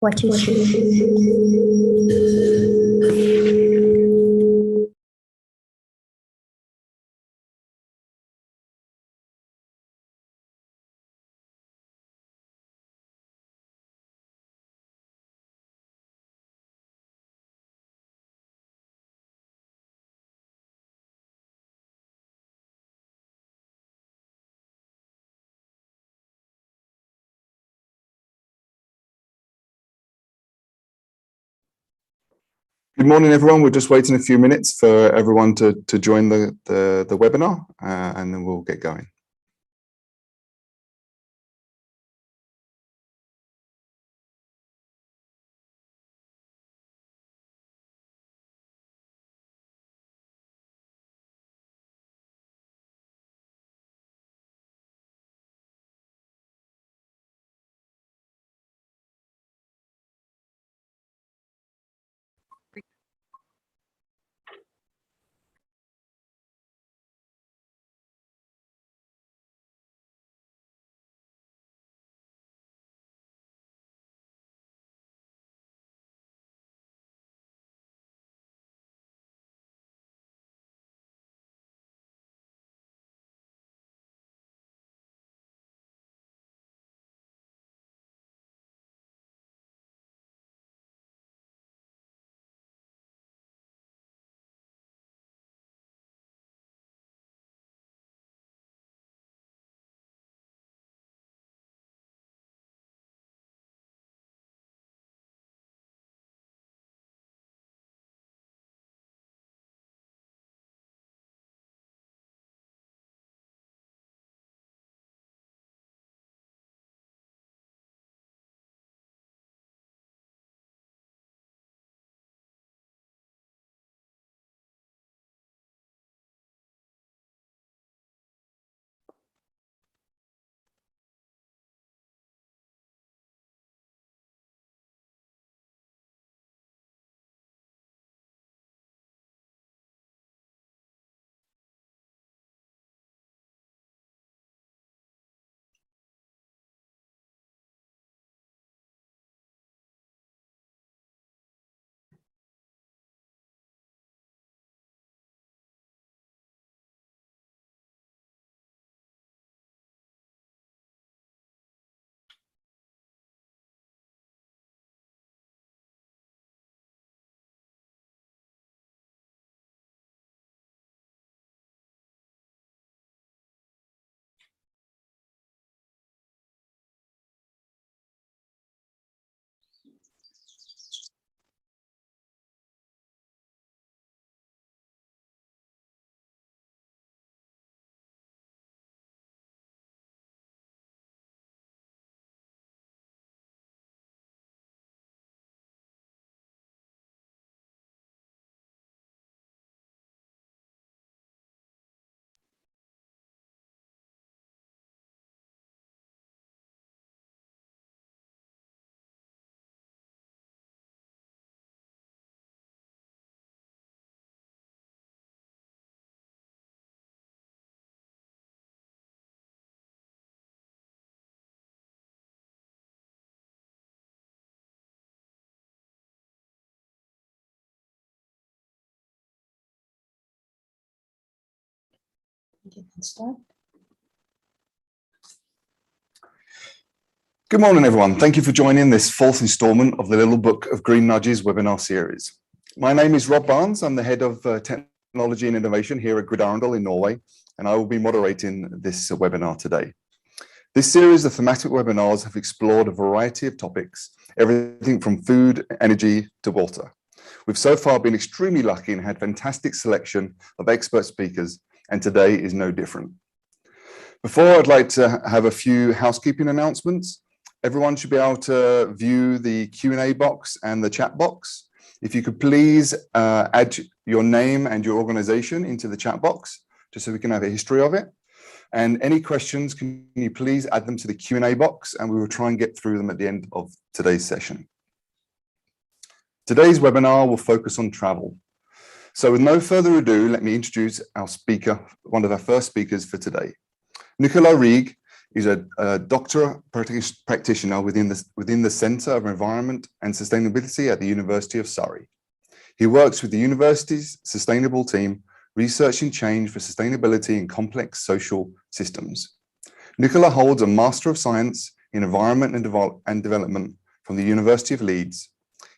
what you choose. Good morning, everyone. We're just waiting a few minutes for everyone to join the webinar, and then we'll get going. You can start. Good morning, everyone. Thank you for joining this fourth installment of the Little Book of Green Nudges webinar series. My name is Rob Barnes. I'm the head of technology and innovation here at Grid Arendal in Norway, and I will be moderating this webinar today. This series of thematic webinars have explored a variety of topics, everything from food, energy to water. We've so far been extremely lucky and had fantastic selection of expert speakers, and today is no different. Before, I'd like to have a few housekeeping announcements. Everyone should be able to view the Q&A box and the chat box. If you could please add your name and your organization into the chat box, just so we can have a history of it. And any questions, can you please add them to the Q&A box, and we will try and get through them at the end of today's session. Today's webinar will focus on travel. So with no further ado, let me introduce our speaker, one of our first speakers for today. Nicola Reg He's a doctor practitioner within the Centre of Environment and Sustainability at the University of Surrey. He works with the university's sustainable team, researching change for sustainability in complex social systems. Nicola holds a Master of Science in Environment and Development from the University of Leeds.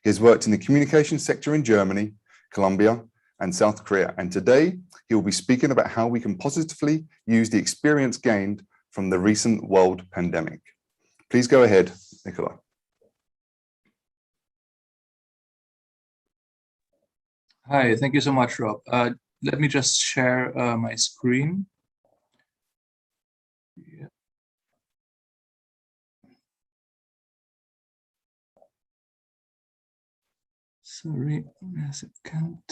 He has worked in the communication sector in Germany, Colombia, and South Korea. And today he will be speaking about how we can positively use the experience gained from the recent world pandemic. Please go ahead, Nicola. Hi, thank you so much, Rob. Let me just share my screen. Yeah. Sorry, a second.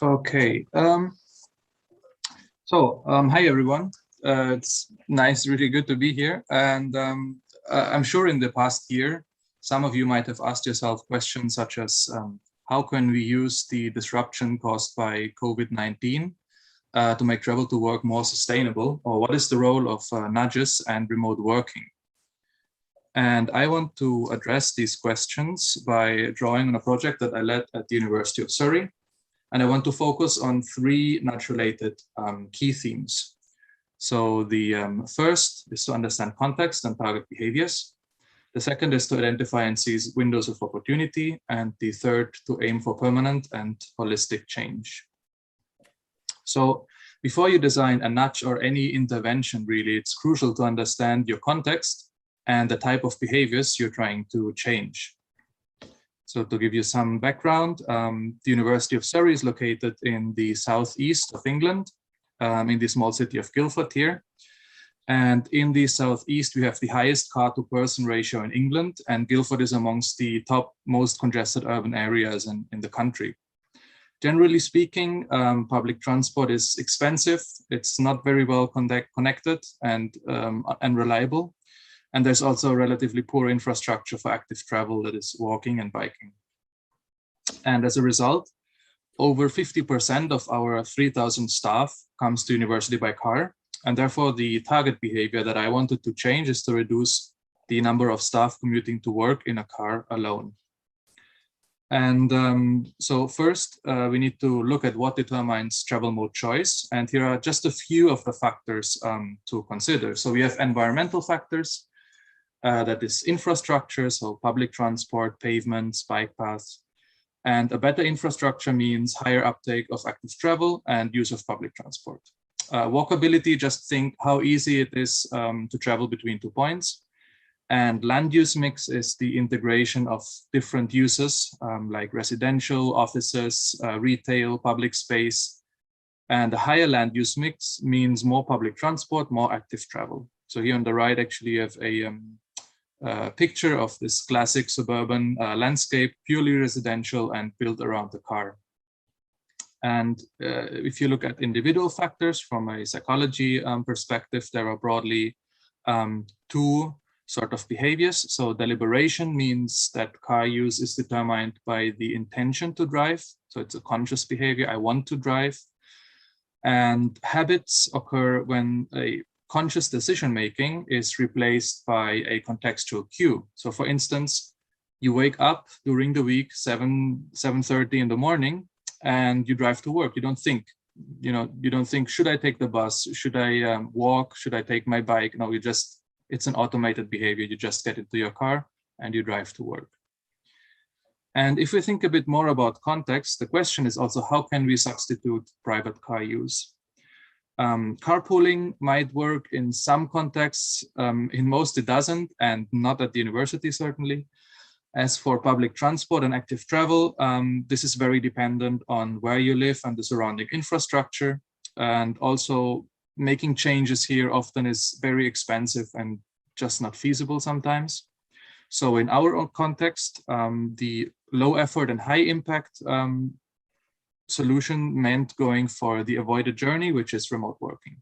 Okay. Hi everyone. It's nice, really good to be here. And I'm sure in the past year, some of you might have asked yourself questions such as, how can we use the disruption caused by COVID-19 to make travel to work more sustainable? Or what is the role of nudges and remote working? And I want to address these questions by drawing on a project that I led at the University of Surrey. And I want to focus on three nudge-related key themes. So the first is to understand context and target behaviors. The second is to identify and seize windows of opportunity. And the third, to aim for permanent and holistic change. So before you design a nudge or any intervention, really, it's crucial to understand your context and the type of behaviors you're trying to change. So to give you some background, the University of Surrey is located in the southeast of England, in the small city of Guildford here. And in the southeast, we have the highest car-to-person ratio in England, and Guildford is amongst the top most congested urban areas in the country. Generally speaking, public transport is expensive. It's not very well connected and reliable. And there's also relatively poor infrastructure for active travel, that is walking and biking. And as a result, over 50% of our 3,000 staff comes to university by car. And therefore, the target behavior that I wanted to change is to reduce the number of staff commuting to work in a car alone. And so first, we need to look at what determines travel mode choice. And here are just a few of the factors to consider. So we have environmental factors. That is infrastructure, so public transport, pavements, bike paths. And a better infrastructure means higher uptake of active travel and use of public transport. Walkability, just think how easy it is to travel between 2 points. And land use mix is the integration of different uses like residential, offices, retail, public space. And a higher land use mix means more public transport, more active travel. So here on the right, actually, you have a picture of this classic suburban landscape, purely residential and built around the car. And if you look at individual factors from a psychology perspective, there are broadly two sort of behaviors. So deliberation means that car use is determined by the intention to drive. So it's a conscious behavior, I want to drive. And habits occur when a conscious decision-making is replaced by a contextual cue. So for instance, you wake up during the week, 7:30 in the morning, and you drive to work. You don't think, you don't think, should I take the bus? Should I walk? Should I take my bike? No, it's an automated behavior. You just get into your car and you drive to work. And if we think a bit more about context, the question is also, how can we substitute private car use? Carpooling might work in some contexts, in most it doesn't, and not at the university certainly. As for public transport and active travel, this is very dependent on where you live and the surrounding infrastructure. And also making changes here often is very expensive and just not feasible sometimes. So in our own context, the low effort and high impact solution meant going for the avoided journey, which is remote working.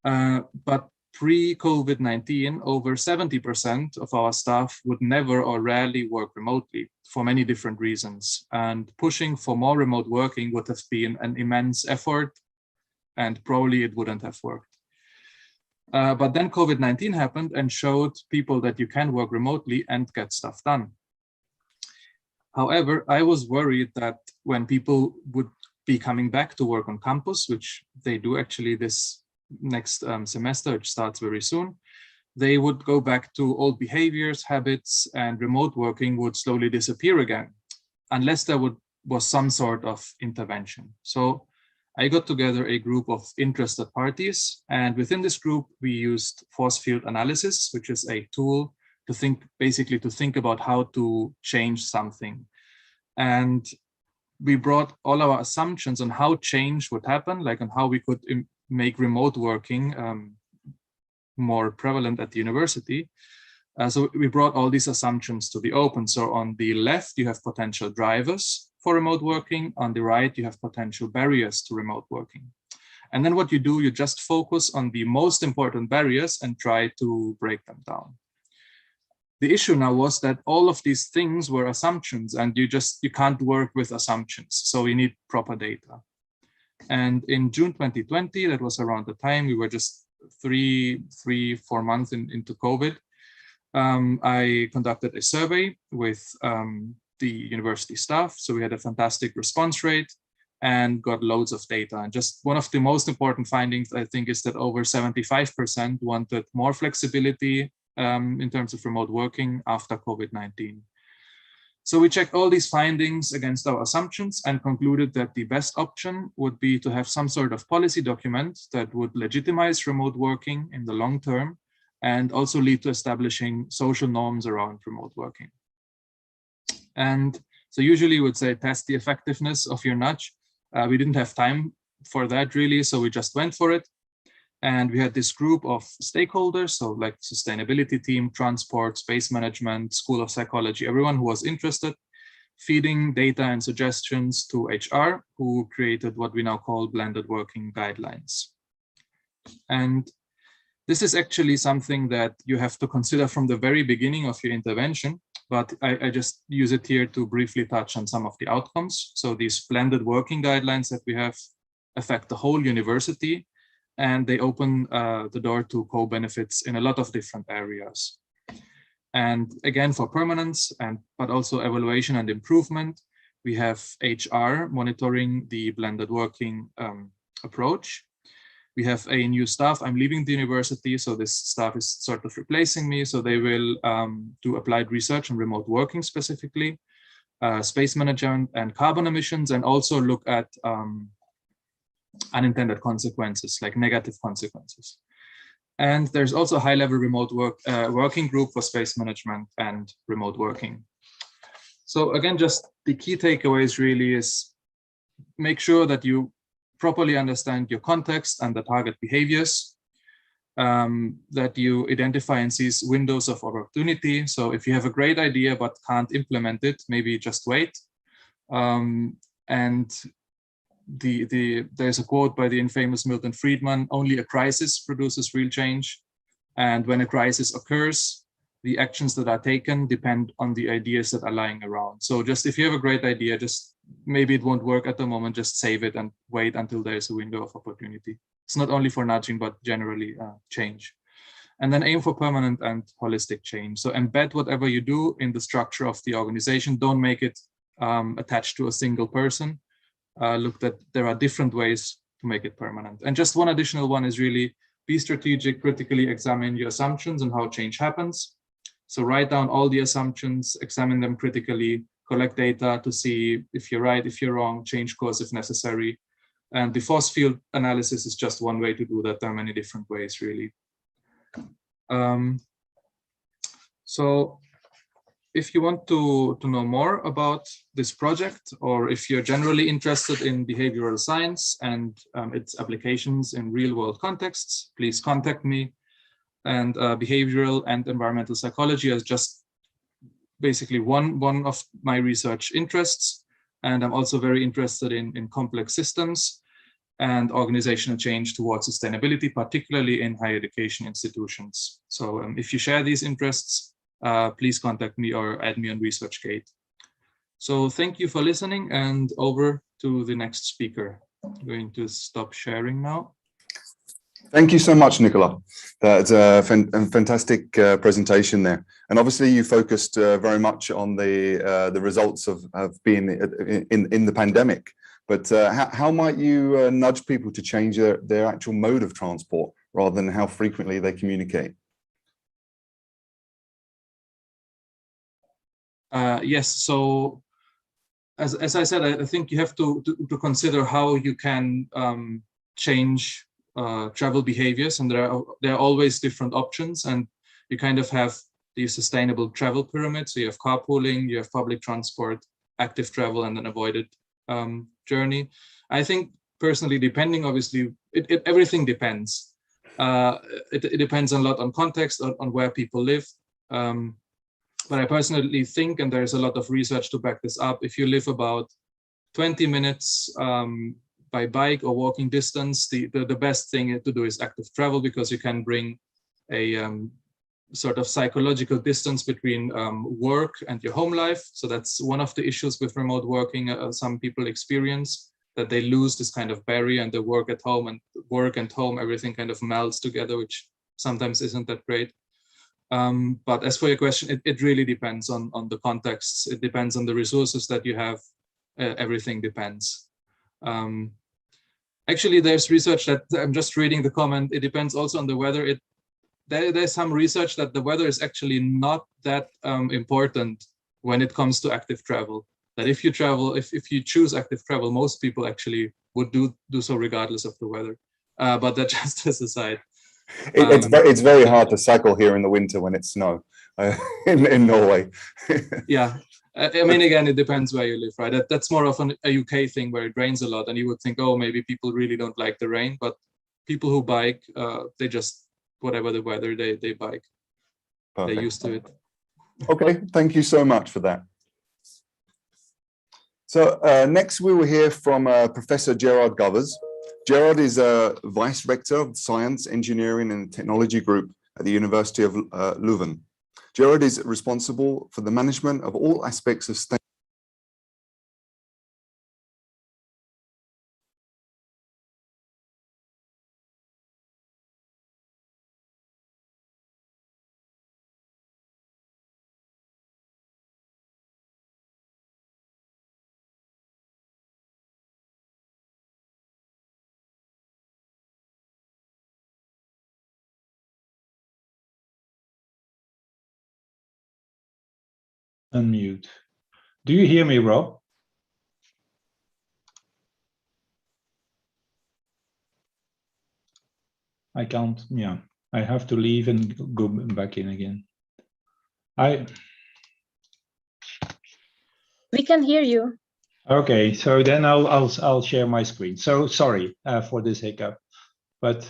But pre-COVID-19, over 70% of our staff would never or rarely work remotely for many different reasons. And pushing for more remote working would have been an immense effort, and probably it wouldn't have worked. But then COVID-19 happened and showed people that you can work remotely and get stuff done. However, I was worried that when people would be coming back to work on campus, which they do actually this next semester, which starts very soon, they would go back to old behaviors, habits, and remote working would slowly disappear again, unless there was some sort of intervention. So I got together a group of interested parties, and within this group, we used force field analysis, which is a tool to think about how to change something. And we brought all our assumptions on how change would happen, like on how we could make remote working more prevalent at the university. So we brought all these assumptions to the open. So on the left, you have potential drivers for remote working. On the right, you have potential barriers to remote working. And then what you do, you just focus on the most important barriers and try to break them down. The issue now was that all of these things were assumptions, and you can't work with assumptions. So you need proper data. And in June 2020, that was around the time we were just 4 months into COVID, I conducted a survey with the university staff. So we had a fantastic response rate and got loads of data. And just one of the most important findings, I think, is that over 75% wanted more flexibility in terms of remote working after COVID-19. So we checked all these findings against our assumptions and concluded that the best option would be to have some sort of policy document that would legitimize remote working in the long term and also lead to establishing social norms around remote working. And so usually we would say test the effectiveness of your nudge. We didn't have time for that really, so we just went for it. And we had this group of stakeholders, so like sustainability team, transport, space management, School of Psychology, everyone who was interested, feeding data and suggestions to HR, who created what we now call blended working guidelines. And this is actually something that you have to consider from the very beginning of your intervention, but I just use it here to briefly touch on some of the outcomes. So these blended working guidelines that we have affect the whole university, and they open the door to co-benefits in a lot of different areas. And again, for permanence, but also evaluation and improvement, we have HR monitoring the blended working approach. We have a new staff. I'm leaving the university, so this staff is sort of replacing me. So they will do applied research on remote working specifically, space management and carbon emissions, and also look at unintended consequences, like negative consequences. And there's also a high-level remote working group for space management and remote working. So again, just the key takeaways really is make sure that you properly understand your context and the target behaviors, that you identify and seize windows of opportunity. So if you have a great idea but can't implement it, maybe just wait. And there's a quote by the infamous Milton Friedman: only a crisis produces real change. And when a crisis occurs, the actions that are taken depend on the ideas that are lying around. So just if you have a great idea, just maybe it won't work at the moment, just save it and wait until there's a window of opportunity. It's not only for nudging, but generally change. And then aim for permanent and holistic change. So embed whatever you do in the structure of the organization. Don't make it attached to a single person. Look that there are different ways to make it permanent. And just one additional one is really be strategic, critically examine your assumptions and how change happens. So write down all the assumptions, examine them critically, collect data to see if you're right, if you're wrong, change course if necessary. And the force field analysis is just one way to do that. There are many different ways really. So if you want to know more about this project, or if you're generally interested in behavioral science and its applications in real-world contexts, please contact me. And behavioral and environmental psychology is just basically one of my research interests. And I'm also very interested in complex systems. and organizational change towards sustainability, particularly in higher education institutions. So if you share these interests, please contact me or add me on ResearchGate. So thank you for listening, and over to the next speaker. I'm going to stop sharing now. Thank you so much, Nicola. That's a fantastic presentation there. And obviously you focused very much on the results of being in the pandemic. But how might you nudge people to change their actual mode of transport rather than how frequently they communicate? Yes, so as I said, I think you have to consider how you can change travel behaviors, and there are always different options, and you kind of have the sustainable travel pyramid. So you have carpooling, you have public transport, active travel, and an avoided journey. I think personally, depending, obviously, everything depends. It depends a lot on context, on where people live. But I personally think, and there's a lot of research to back this up, if you live about 20 minutes by bike or walking distance, the best thing to do is active travel, because you can bring a sort of psychological distance between work and your home life. So that's one of the issues with remote working. Some people experience that they lose this kind of barrier, and they work at home, and work and home, everything kind of melts together, which sometimes isn't that great. But as for your question, it really depends on the context. It depends on the resources that you have. Everything depends. Actually, there's research that I'm just reading the comment. It depends also on the weather. There's some research that the weather is actually not that important when it comes to active travel. That if you travel, if you choose active travel, most people actually would do so regardless of the weather. But that just as a side. It's very hard to cycle here in the winter when it's snow in Norway. Yeah, I mean, again, it depends where you live, right? That's more of a UK thing where it rains a lot, and you would think, oh, maybe people really don't like the rain, but people who bike, they just, whatever the weather, they bike. Perfect. They're used to it. Okay, thank you so much for that. So next we will hear from Professor Gerard Govers. Gerard is a Vice Rector of Science, Engineering and Technology Group at the University of Leuven. Gerard is responsible for the management of all aspects of state. Unmute. Do you hear me, Rob? I can't, yeah. I have to leave and go back in again. We can hear you. Okay, so then I'll share my screen. So sorry for this hiccup, but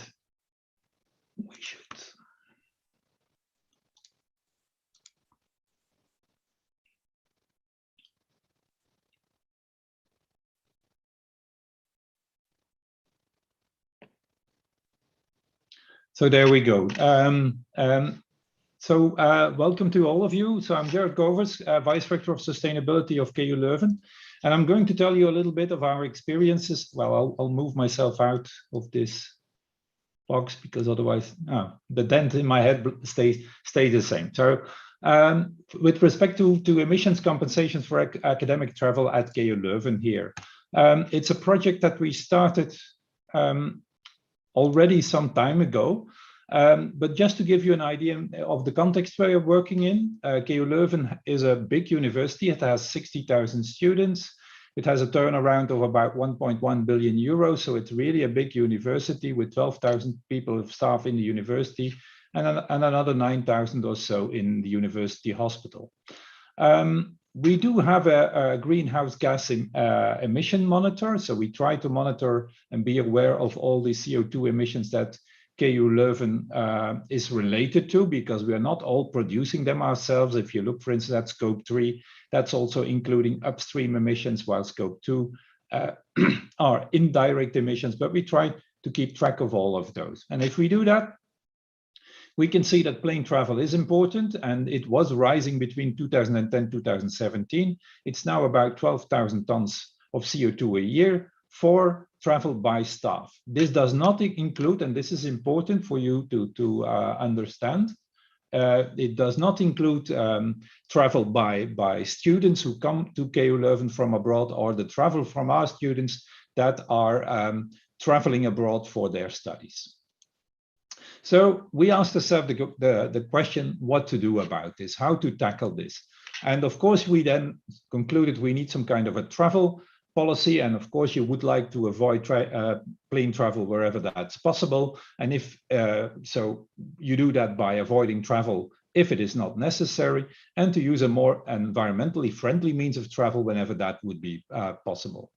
we should. So there we go. Welcome to all of you. So I'm Gerard Govers, Vice Rector of Sustainability of KU Leuven, and I'm going to tell you a little bit of our experiences. Well, I'll move myself out of this box because otherwise the dent in my head stays the same. So with respect to emissions compensations for academic travel at KU Leuven here, it's a project that we started already some time ago. But just to give you an idea of the context we are working in, KU Leuven is a big university. It has 60,000 students. It has a turnaround of about 1.1 billion euros. So it's really a big university with 12,000 people of staff in the university and another 9,000 or so in the university hospital. We do have a greenhouse gas emission monitor. So we try to monitor and be aware of all the CO2 emissions that KU Leuven is related to, because we are not all producing them ourselves. If you look, for instance, at Scope 3, that's also including upstream emissions, while Scope 2 are indirect emissions, but we try to keep track of all of those. And if we do that, we can see that plane travel is important, and it was rising between 2010 2017. It's now about 12,000 tons of CO2 a year for travel by staff. This does not include, and this is important for you to understand, it does not include travel by students who come to KU Leuven from abroad, or the travel from our students that are traveling abroad for their studies. So we asked ourselves the question, what to do about this, how to tackle this. And of course, we then concluded we need some kind of a travel policy. And of course, you would like to avoid plane travel wherever that's possible. And if so, you do that by avoiding travel if it is not necessary, and to use a more environmentally friendly means of travel whenever that would be possible.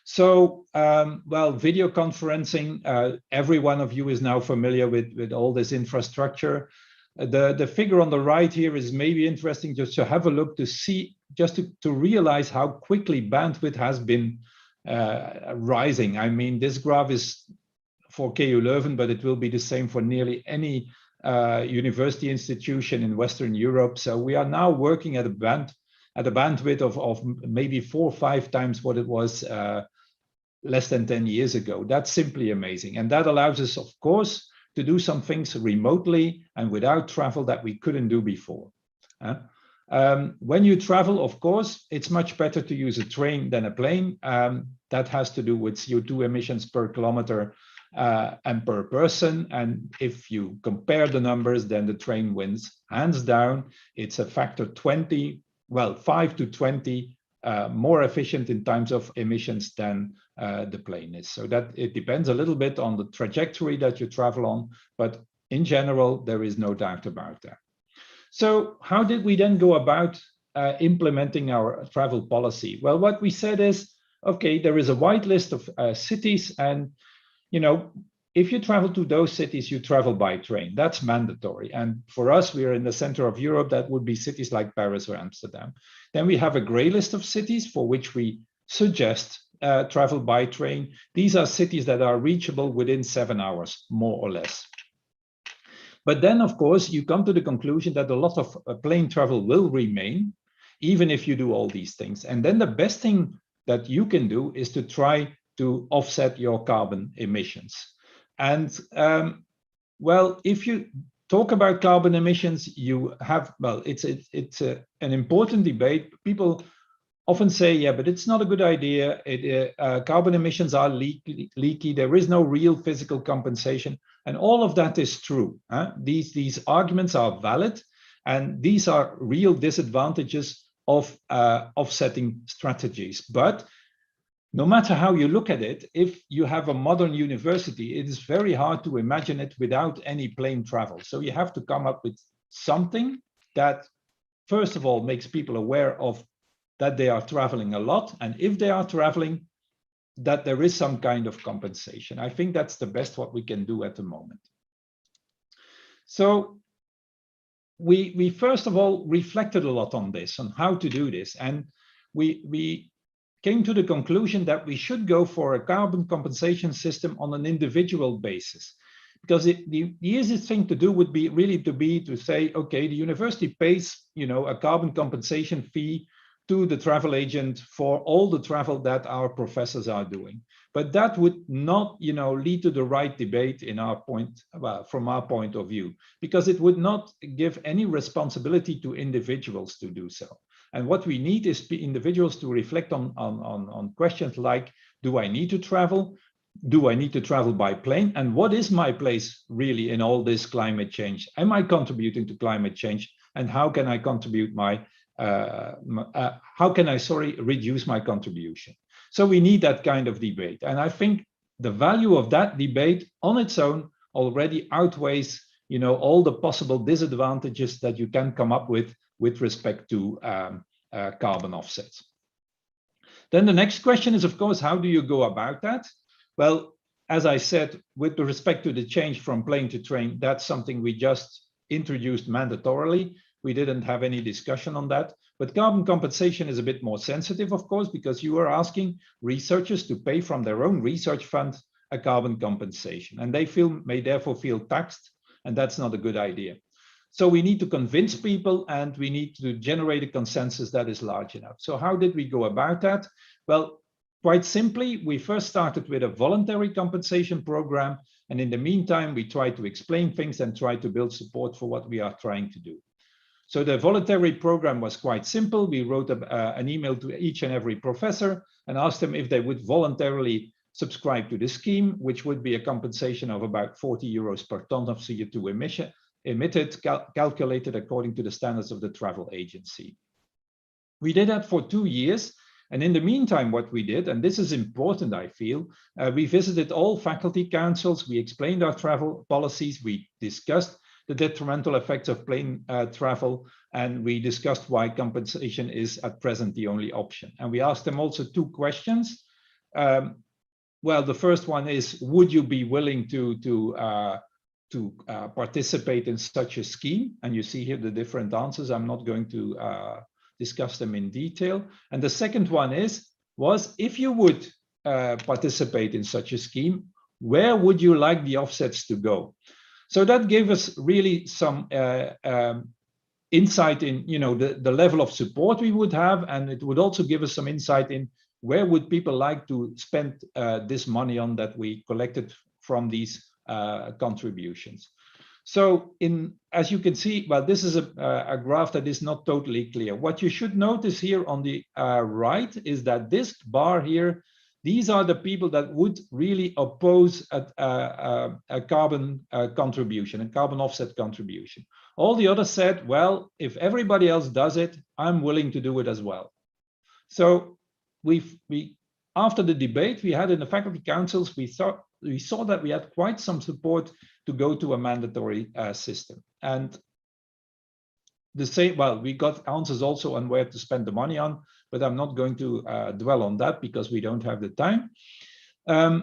So, well, video conferencing, every one of you is now familiar with all this infrastructure. The figure on the right here is maybe interesting just to have a look to see, just to realize how quickly bandwidth has been rising. I mean, this graph is for KU Leuven, but it will be the same for nearly any university institution in Western Europe. So we are now working at a bandwidth of maybe 4 or 5 times what it was less than 10 years ago. That's simply amazing. And that allows us, of course, to do some things remotely and without travel that we couldn't do before. When you travel, of course, it's much better to use a train than a plane. That has to do with CO2 emissions per kilometer and per person. And if you compare the numbers, then the train wins hands down. It's a factor 20, well, 5 to 20 more efficient in terms of emissions than the plane is. So that it depends a little bit on the trajectory that you travel on, but in general, there is no doubt about that. So how did we then go about implementing our travel policy? Well, what we said is, okay, there is a wide list of cities, and if you travel to those cities, you travel by train. That's mandatory. And for us, we are in the center of Europe. That would be cities like Paris or Amsterdam. Then we have a gray list of cities for which we suggest travel by train. These are cities that are reachable within 7 hours, more or less. But then, of course, you come to the conclusion that a lot of plane travel will remain, even if you do all these things. And then the best thing that you can do is to try to offset your carbon emissions. And well, if you talk about carbon emissions, you have, well, it's an important debate. People often say, yeah, but it's not a good idea. Carbon emissions are leaky. There is no real physical compensation. And all of that is true. These arguments are valid. And these are real disadvantages of offsetting strategies. But no matter how you look at it, if you have a modern university, it is very hard to imagine it without any plane travel. So you have to come up with something that, first of all, makes people aware of that they are traveling a lot. And if they are traveling, that there is some kind of compensation. I think that's the best what we can do at the moment. So we first of all reflected a lot on this, on how to do this. And we came to the conclusion that we should go for a carbon compensation system on an individual basis. Because the easiest thing to do would be really to say, okay, the university pays, a carbon compensation fee to the travel agent for all the travel that our professors are doing. But that would not, lead to the right debate in our point, well, from our point of view, because it would not give any responsibility to individuals to do so. And what we need is individuals to reflect on questions like, do I need to travel? Do I need to travel by plane? And what is my place really in all this climate change? Am I contributing to climate change? And how can I contribute reduce my contribution? So we need that kind of debate. And I think the value of that debate on its own already outweighs, all the possible disadvantages that you can come up with respect to carbon offsets. Then the next question is, of course, how do you go about that? Well, as I said, with respect to the change from plane to train, that's something we just introduced mandatorily. We didn't have any discussion on that. But carbon compensation is a bit more sensitive, of course, because you are asking researchers to pay from their own research fund a carbon compensation, and they may therefore feel taxed, and that's not a good idea. So we need to convince people, and we need to generate a consensus that is large enough. So how did we go about that? Well, quite simply, we first started with a voluntary compensation program, and in the meantime, we tried to explain things and try to build support for what we are trying to do. So the voluntary program was quite simple. We wrote an email to each and every professor and asked them if they would voluntarily subscribe to the scheme, which would be a compensation of about 40 euros per ton of CO2 emitted, calculated according to the standards of the travel agency. We did that for 2 years. And in the meantime, what we did, and this is important, I feel, we visited all faculty councils, we explained our travel policies, we discussed the detrimental effects of plane travel, and we discussed why compensation is at present the only option. And we asked them also 2 questions. Well, the first one is, would you be willing to participate in such a scheme? And you see here the different answers. I'm not going to discuss them in detail. And the second one was if you would participate in such a scheme, where would you like the offsets to go? So that gave us really some insight in, you know, the level of support we would have, and it would also give us some insight in where would people like to spend this money on that we collected from these contributions. So as you can see, well, this is a graph that is not totally clear. What you should notice here on the right is that this bar here, these are the people that would really oppose a carbon contribution, a carbon offset contribution. All the others said, well, if everybody else does it, I'm willing to do it as well. So after the debate we had in the faculty councils, we saw that we had quite some support to go to a mandatory system. And we got answers also on where to spend the money on, but I'm not going to dwell on that because we don't have the time.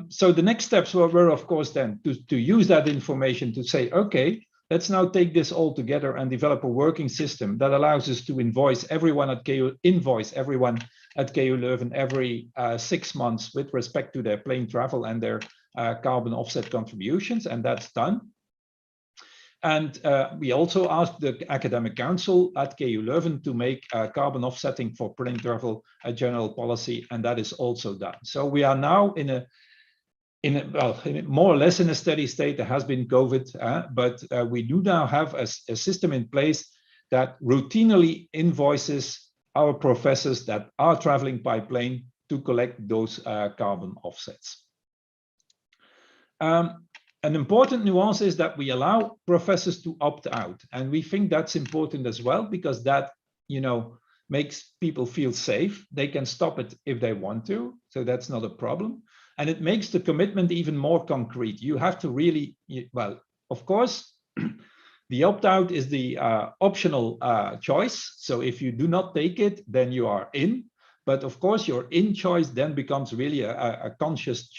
So the next steps were of course then to use that information to say, okay, let's now take this all together and develop a working system that allows us to invoice everyone at KU Leuven every 6 months with respect to their plane travel and their carbon offset contributions, and that's done. And we also asked the academic council at KU Leuven to make carbon offsetting for plane travel a general policy, and that is also done. So we are now in more or less in a steady state. There has been COVID, but we do now have a system in place that routinely invoices our professors that are traveling by plane to collect those carbon offsets. An important nuance is that we allow professors to opt out, and we think that's important as well because that, you know, makes people feel safe. They can stop it if they want to, so that's not a problem. And it makes the commitment even more concrete. You have to really, well, of course, the opt-out is the optional choice. So if you do not take it, then you are in. But of course, your in choice then becomes really a conscious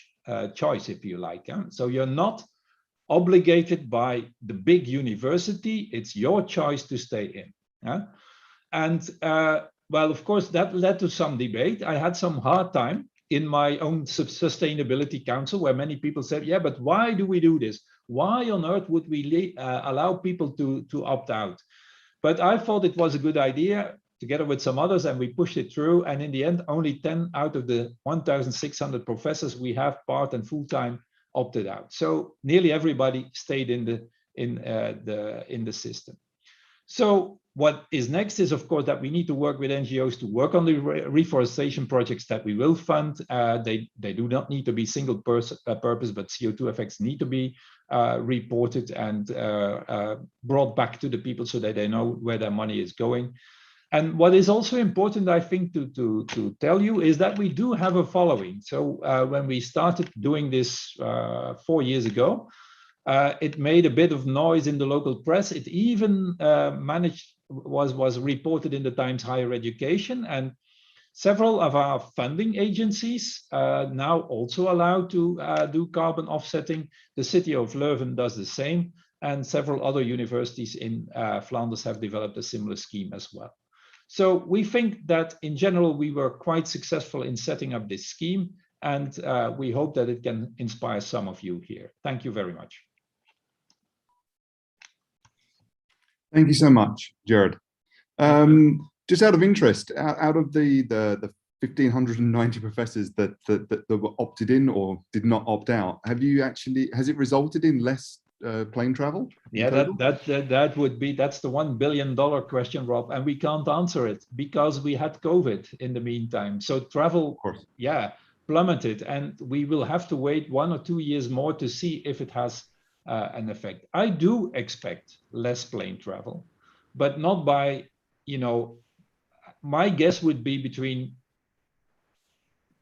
choice, if you like. So you're not obligated by the big university. It's your choice to stay in. And well, of course, that led to some debate. I had some hard time in my own sustainability council where many people said, yeah, but why do we do this? Why on earth would we allow people to opt out? But I thought it was a good idea together with some others, and we pushed it through. And in the end, only 10 out of the 1,600 professors we have part and full-time opted out. So nearly everybody stayed in the system. So what is next is, of course, that we need to work with NGOs to work on the reforestation projects that we will fund. They do not need to be single purpose, but CO2 effects need to be reported and brought back to the people so that they know where their money is going. And what is also important, I think, to tell you is that we do have a following. So when we started doing this 4 years ago, it made a bit of noise in the local press. It even was reported in the Times Higher Education, and several of our funding agencies now also allowed to do carbon offsetting. The city of Leuven does the same, and several other universities in Flanders have developed a similar scheme as well. So we think that in general, we were quite successful in setting up this scheme, and we hope that it can inspire some of you here. Thank you very much. Thank you so much, Jared. Just out of interest, out of the 1,590 professors that were opted in or did not opt out, has it resulted in less plane travel? Yeah, that's the $1 billion question, Rob, and we can't answer it because we had COVID in the meantime. So travel, yeah, plummeted, and we will have to wait 1 or 2 years more to see if it has an effect. I do expect less plane travel, but not by, my guess would be between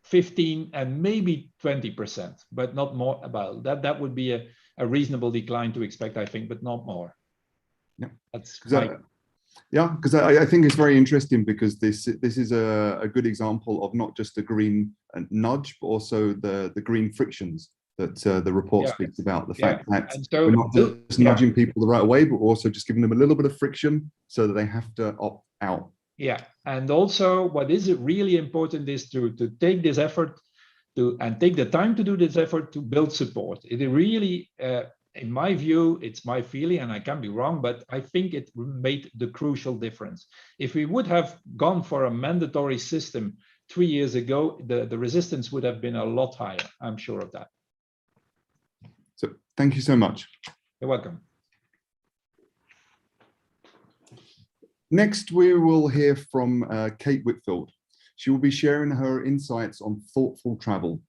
15 and maybe 20%, but not more about that. That would be a reasonable decline to expect, I think, but not more. Yeah, that's because I think it's very interesting because this is a good example of not just the green nudge, but also the green frictions that the report speaks about. The fact that we're not just nudging people the right way, but also just giving them a little bit of friction so that they have to opt out. Yeah, and also what is really important is to take this effort and take the time to do this effort to build support. It really, in my view, it's my feeling, and I can be wrong, but I think it made the crucial difference. If we would have gone for a mandatory system 3 years ago, the resistance would have been a lot higher. I'm sure of that. So thank you so much. You're welcome. Next, we will hear from Kate Whitfield. She will be sharing her insights on thoughtful travel.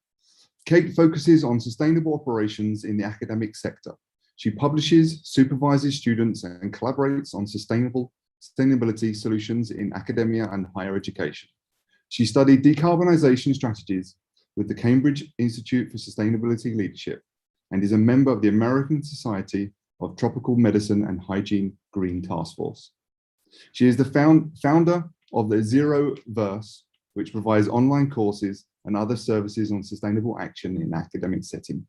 Kate focuses on sustainable operations in the academic sector. She publishes, supervises students, and collaborates on sustainability solutions in academia and higher education. She studied decarbonisation strategies with the Cambridge Institute for Sustainability Leadership and is a member of the American Society of Tropical Medicine and Hygiene Green Task Force. She is the founder of the Zero Verse, which provides online courses and other services on sustainable action in academic setting.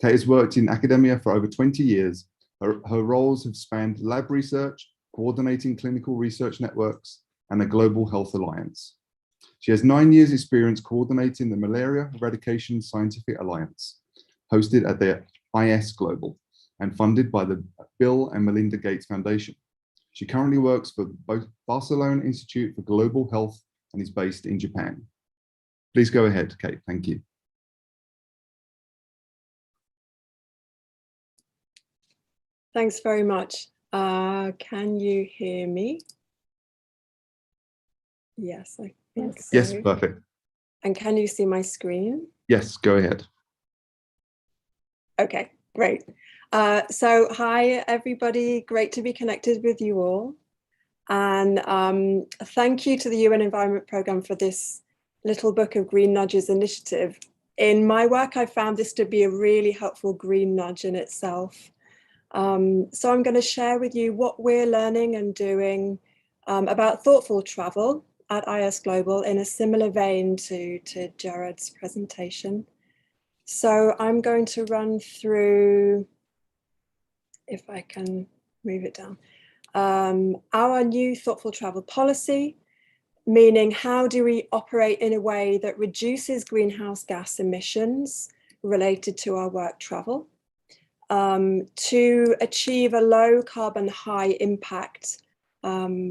Kate has worked in academia for over 20 years. Her roles have spanned lab research, coordinating clinical research networks, and a global health alliance. She has 9 years experience coordinating the Malaria Eradication Scientific Alliance, hosted at the IS Global and funded by the Bill and Melinda Gates Foundation. She currently works for both Barcelona Institute for Global Health and is based in Japan. Please go ahead, Kate. Thank you. Thanks very much. Can you hear me? Yes, I think so. Yes, perfect. And can you see my screen? Yes, go ahead. Okay, great. So hi, everybody. Great to be connected with you all. And thank you to the UN Environment Programme for this Little Book of Green Nudges initiative. In my work, I found this to be a really helpful green nudge in itself. So I'm going to share with you what we're learning and doing about thoughtful travel at IS Global in a similar vein to Jared's presentation. So I'm going to run through, if I can move it down, our new thoughtful travel policy, meaning how do we operate in a way that reduces greenhouse gas emissions related to our work travel, to achieve a low carbon, high impact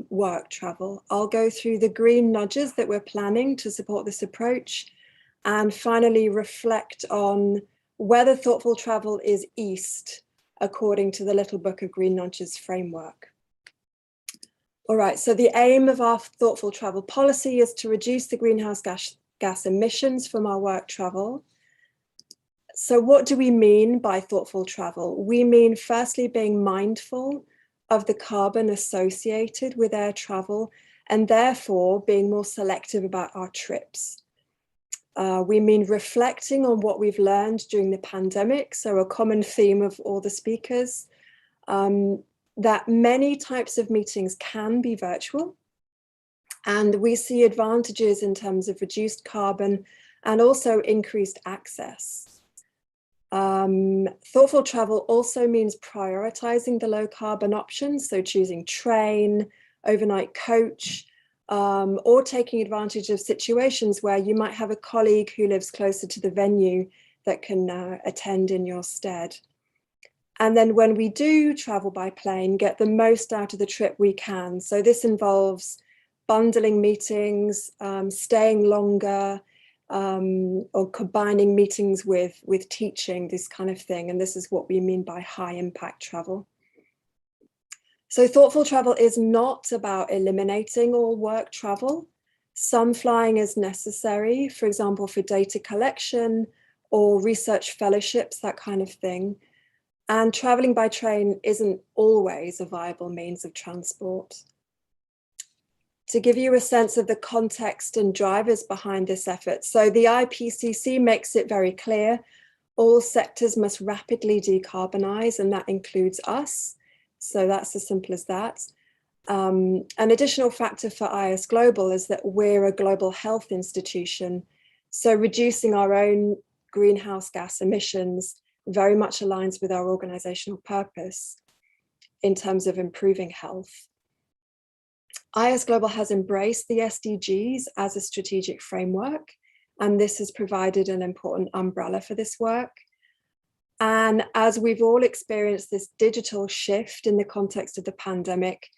work travel. I'll go through the green nudges that we're planning to support this approach, and finally reflect on whether thoughtful travel is East according to the Little Book of Green Nudges framework. All right, so the aim of our thoughtful travel policy is to reduce the greenhouse gas emissions from our work travel. So what do we mean by thoughtful travel? We mean firstly being mindful of the carbon associated with air travel and therefore being more selective about our trips. We mean reflecting on what we've learned during the pandemic. So a common theme of all the speakers, that many types of meetings can be virtual. And we see advantages in terms of reduced carbon and also increased access. Thoughtful travel also means prioritizing the low carbon options. So choosing train, overnight coach, or taking advantage of situations where you might have a colleague who lives closer to the venue that can attend in your stead. And then when we do travel by plane, get the most out of the trip we can. So this involves bundling meetings, staying longer, or combining meetings with teaching, this kind of thing. And this is what we mean by high impact travel. So thoughtful travel is not about eliminating all work travel. Some flying is necessary, for example, for data collection or research fellowships, that kind of thing. And traveling by train isn't always a viable means of transport. To give you a sense of the context and drivers behind this effort, so the IPCC makes it very clear, all sectors must rapidly decarbonize, and that includes us. So that's as simple as that. An additional factor for IS Global is that we're a global health institution. So reducing our own greenhouse gas emissions very much aligns with our organizational purpose in terms of improving health. IS Global has embraced the SDGs as a strategic framework, and this has provided an important umbrella for this work. And as we've all experienced this digital shift in the context of the pandemic,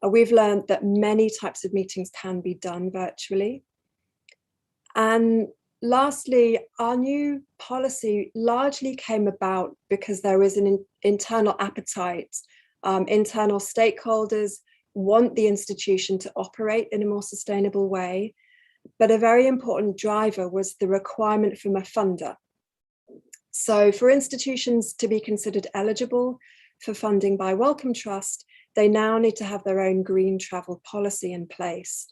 we've learned that many types of meetings can be done virtually. And lastly, our new policy largely came about because there is an internal appetite. Internal stakeholders want the institution to operate in a more sustainable way, but a very important driver was the requirement from a funder. So for institutions to be considered eligible for funding by Wellcome Trust, they now need to have their own green travel policy in place.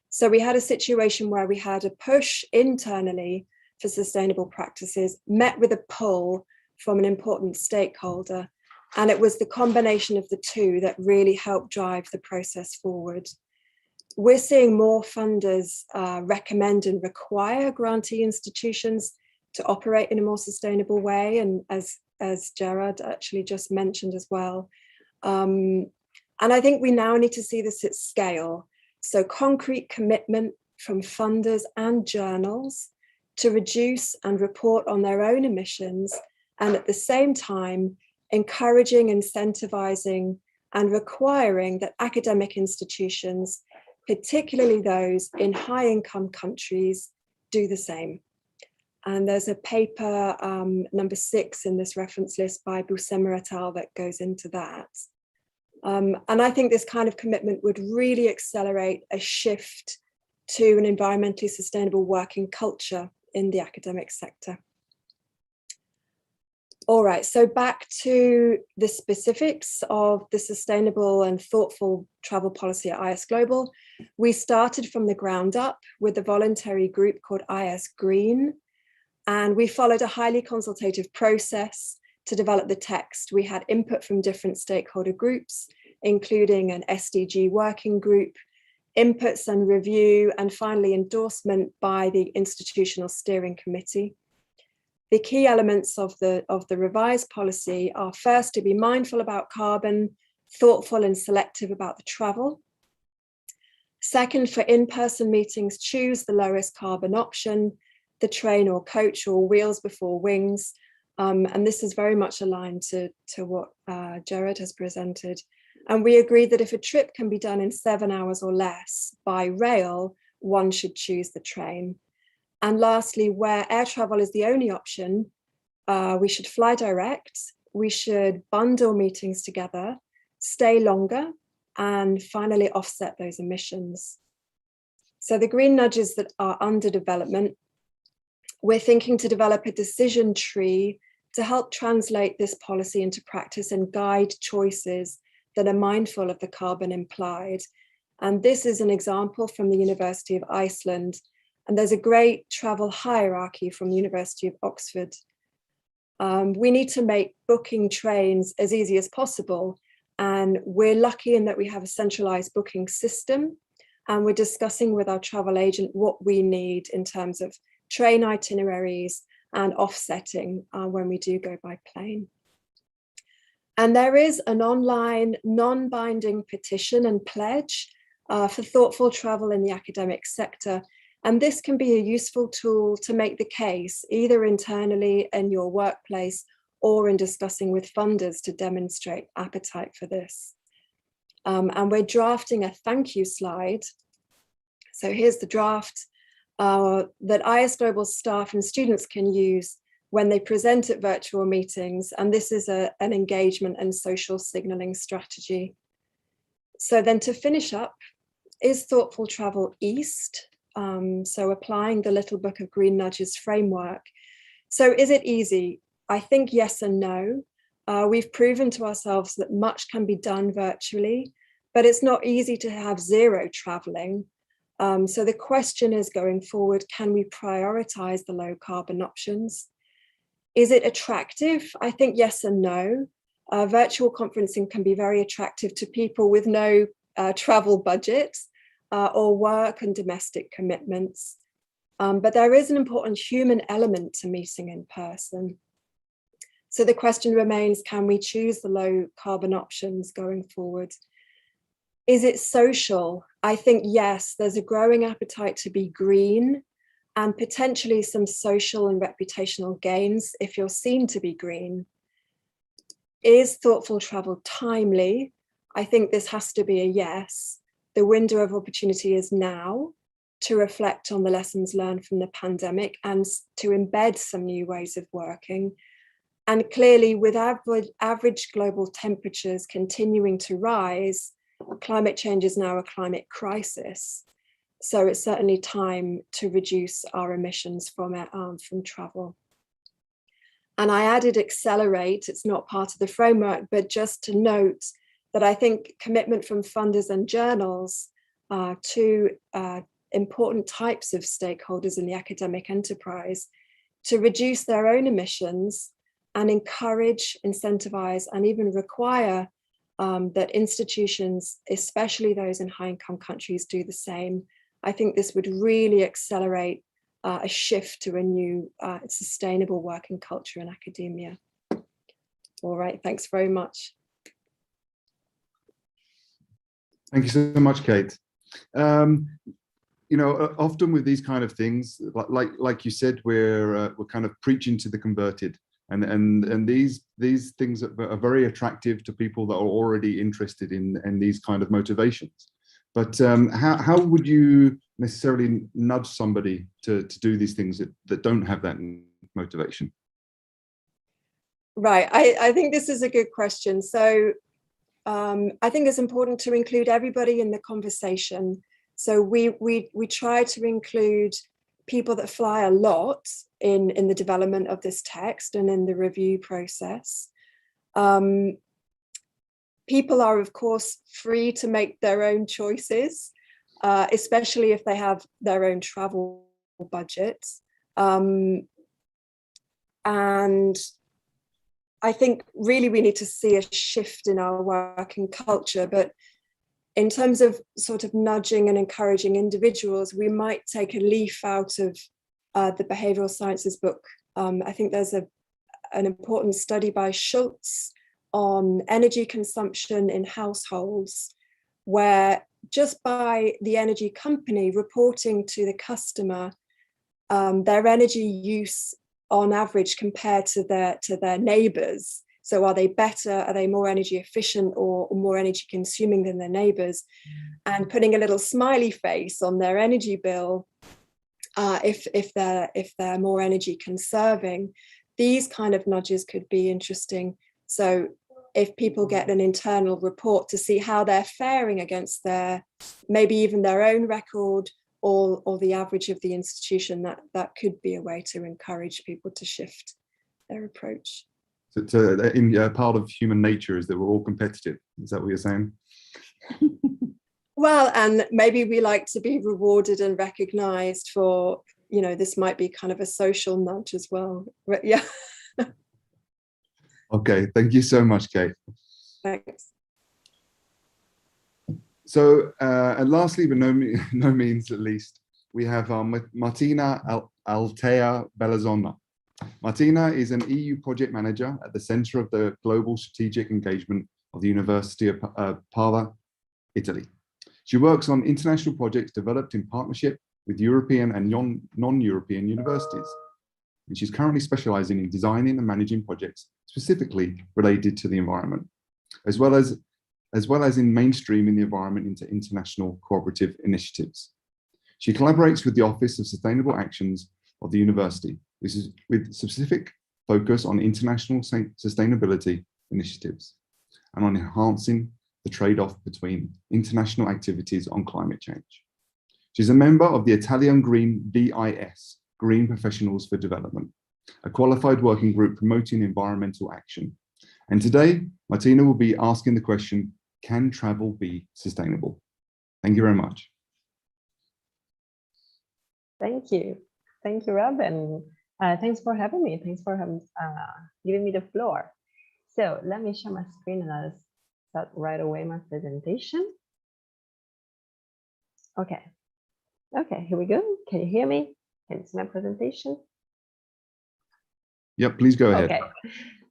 So we had a situation where we had a push internally for sustainable practices, met with a pull from an important stakeholder. And it was the combination of the two that really helped drive the process forward. We're seeing more funders recommend and require grantee institutions to operate in a more sustainable way, and as Gerard actually just mentioned as well. And I think we now need to see this at scale. So concrete commitment from funders and journals to reduce and report on their own emissions, and at the same time, encouraging, incentivizing, and requiring that academic institutions, particularly those in high-income countries, do the same. And there's a paper, number 6 in this reference list by Buscema et al. That goes into that. And I think this kind of commitment would really accelerate a shift to an environmentally sustainable working culture in the academic sector. All right, so back to the specifics of the sustainable and thoughtful travel policy at IS Global. We started from the ground up with a voluntary group called IS Green, and we followed a highly consultative process to develop the text. We had input from different stakeholder groups, including an SDG working group, inputs and review, and finally endorsement by the Institutional Steering Committee. The key elements of the revised policy are first to be mindful about carbon, thoughtful and selective about the travel. Second, for in-person meetings, choose the lowest carbon option, the train or coach or wheels before wings. And this is very much aligned to what Gerard has presented. And we agreed that if a trip can be done in 7 hours or less by rail, one should choose the train. And lastly, where air travel is the only option, we should fly direct, we should bundle meetings together, stay longer, and finally offset those emissions. So the green nudges that are under development, we're thinking to develop a decision tree to help translate this policy into practice and guide choices that are mindful of the carbon implied. And this is an example from the University of Iceland. And there's a great travel hierarchy from the University of Oxford. We need to make booking trains as easy as possible. And we're lucky in that we have a centralized booking system. And we're discussing with our travel agent what we need in terms of train itineraries and offsetting when we do go by plane. And there is an online non-binding petition and pledge for thoughtful travel in the academic sector. And this can be a useful tool to make the case, either internally in your workplace or in discussing with funders to demonstrate appetite for this. And we're drafting a thank you slide. So here's the draft that IS Global staff and students can use when they present at virtual meetings. And this is an engagement and social signaling strategy. So then to finish up, is thoughtful travel East? So applying the Little Book of Green Nudges framework. So is it easy? I think yes and no. We've proven to ourselves that much can be done virtually, but it's not easy to have zero traveling. So the question is, going forward, can we prioritize the low carbon options? Is it attractive? I think yes and no. Virtual conferencing can be very attractive to people with no travel budgets or work and domestic commitments. But there is an important human element to meeting in person. So the question remains, can we choose the low carbon options going forward? Is it social? I think yes, there's a growing appetite to be green and potentially some social and reputational gains if you're seen to be green. Is thoughtful travel timely? I think this has to be a yes. The window of opportunity is now to reflect on the lessons learned from the pandemic and to embed some new ways of working. And clearly, with average global temperatures continuing to rise, climate change is now a climate crisis. So it's certainly time to reduce our emissions from travel. And I added accelerate, it's not part of the framework, but just to note that I think commitment from funders and journals to important types of stakeholders in the academic enterprise to reduce their own emissions and encourage, incentivize, and even require that institutions, especially those in high-income countries, do the same. I think this would really accelerate a shift to a new sustainable working culture in academia. All right, thanks very much. Thank you so much, Kate. You know, often with these kind of things, like you said, we're kind of preaching to the converted, and these things are very attractive to people that are already interested in these kind of motivations. But how would you necessarily nudge somebody to do these things that don't have that motivation? Right, I think this is a good question. So I think it's important to include everybody in the conversation. So we try to include people that fly a lot in the development of this text and in the review process. People are, of course, free to make their own choices, especially if they have their own travel budgets. And I think really we need to see a shift in our working culture, but in terms of sort of nudging and encouraging individuals, we might take a leaf out of the behavioral sciences book. I think there's an important study by Schultz on energy consumption in households, where just by the energy company reporting to the customer their energy use on average compared to their neighbors. So are they better? Are they more energy efficient or more energy consuming than their neighbors? And putting a little smiley face on their energy bill if they're more energy conserving. These kind of nudges could be interesting. So if people get an internal report to see how they're faring against their, maybe even their own record or the average of the institution, that could be a way to encourage people to shift their approach. So part of human nature is that we're all competitive. Is that what you're saying? Well, and maybe we like to be rewarded and recognized for, you know, this might be kind of a social nudge as well. But yeah. Okay, thank you so much, Kate. Thanks. So, and lastly, but no means at least, we have Martina Altea Bellazona. Martina is an EU project manager at the Center of the Global Strategic Engagement of the University of Padua, Italy. She works on international projects developed in partnership with European and non-European universities. And she's currently specializing in designing and managing projects specifically related to the environment, as well as in mainstreaming the environment into international cooperative initiatives. She collaborates with the Office of Sustainable Actions of the university, with specific focus on international sustainability initiatives and on enhancing the trade-off between international activities on climate change. She's a member of the Italian Green BIS, Green Professionals for Development, a qualified working group promoting environmental action. And today, Martina will be asking the question, can travel be sustainable? Thank you very much. Thank you. Thank you, Rob, and thanks for having me. Thanks for giving me the floor. So let me share my screen and I'll start right away my presentation. Okay. Okay, here we go. Can you hear me? Can you see my presentation? Yep, please go ahead. Okay.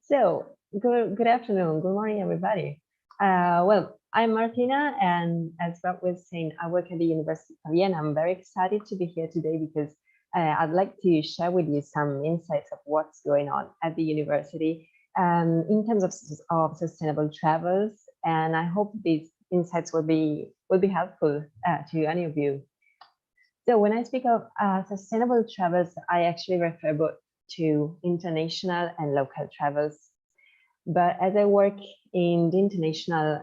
So good afternoon, good morning, everybody. Well, I'm Martina, and as Rob was saying, I work at the University of Vienna. I'm very excited to be here today because I'd like to share with you some insights of what's going on at the university in terms of sustainable travels, and I hope these insights will be helpful to any of you. So when I speak of sustainable travels, I actually refer both to international and local travels. But as I work in the international